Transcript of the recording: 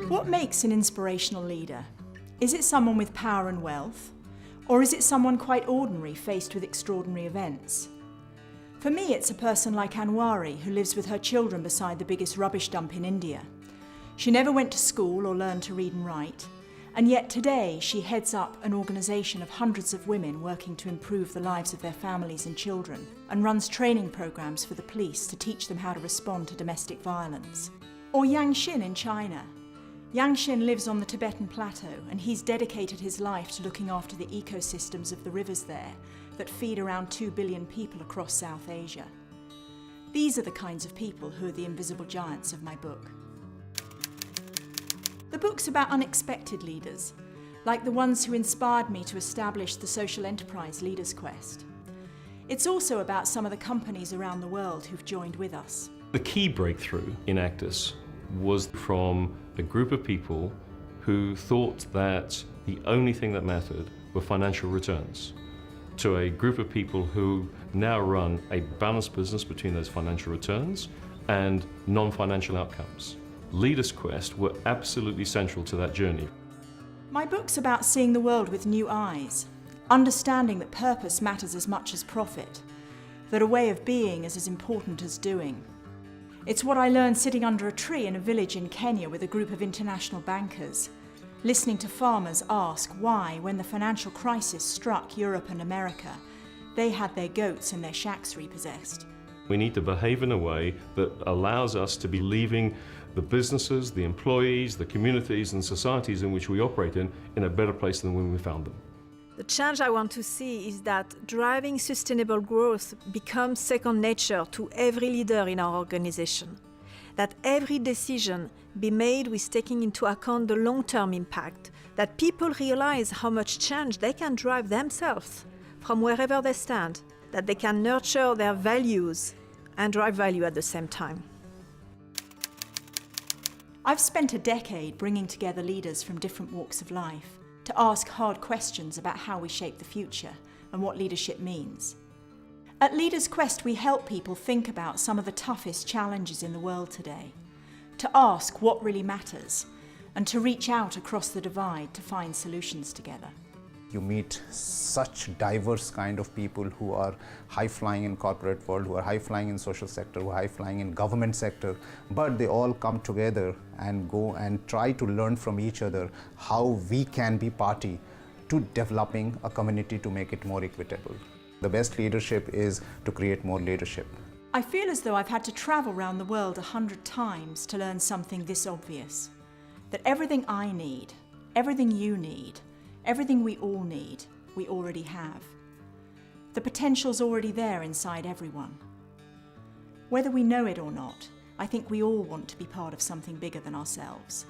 What makes an inspirational leader? Is it someone with power and wealth? Or is it someone quite ordinary faced with extraordinary events? For me, it's a person like Anwari, who lives with her children beside the biggest rubbish dump in India. She never went to school or learned to read and write, and yet today she heads up an organisation of hundreds of women working to improve the lives of their families and children, and runs training programmes for the police to teach them how to respond to domestic violence. Or Yang Xin in China. Yang Xin lives on the Tibetan plateau, and he's dedicated his life to looking after the ecosystems of the rivers there that feed around 2 billion people across South Asia. These are the kinds of people who are the invisible giants of my book. The book's about unexpected leaders, like the ones who inspired me to establish the social enterprise Leaders Quest. It's also about some of the companies around the world who've joined with us. The key breakthrough in Actus was from a group of people who thought that the only thing that mattered were financial returns, to a group of people who now run a balanced business between those financial returns and non-financial outcomes. Leaders Quest were absolutely central to that journey. My book's about seeing the world with new eyes, understanding that purpose matters as much as profit, that a way of being is as important as doing. It's what I learned sitting under a tree in a village in Kenya with a group of international bankers, listening to farmers ask why, when the financial crisis struck Europe and America, they had their goats and their shacks repossessed. We need to behave in a way that allows us to be leaving the businesses, the employees, the communities and societies in which we operate in a better place than when we found them. The change I want to see is that driving sustainable growth becomes second nature to every leader in our organization. That every decision be made with taking into account the long-term impact, that people realize how much change they can drive themselves from wherever they stand, that they can nurture their values and drive value at the same time. I've spent a decade bringing together leaders from different walks of life to ask hard questions about how we shape the future and what leadership means. At Leaders Quest, we help people think about some of the toughest challenges in the world today, to ask what really matters, and to reach out across the divide to find solutions together. You meet such diverse kind of people who are high-flying in corporate world, who are high-flying in social sector, who are high-flying in government sector, but they all come together and go and try to learn from each other how we can be party to developing a community to make it more equitable. The best leadership is to create more leadership. I feel as though I've had to travel around the world 100 times to learn something this obvious, that everything I need, everything you need, everything we all need, we already have. The potential's already there inside everyone. Whether we know it or not, I think we all want to be part of something bigger than ourselves.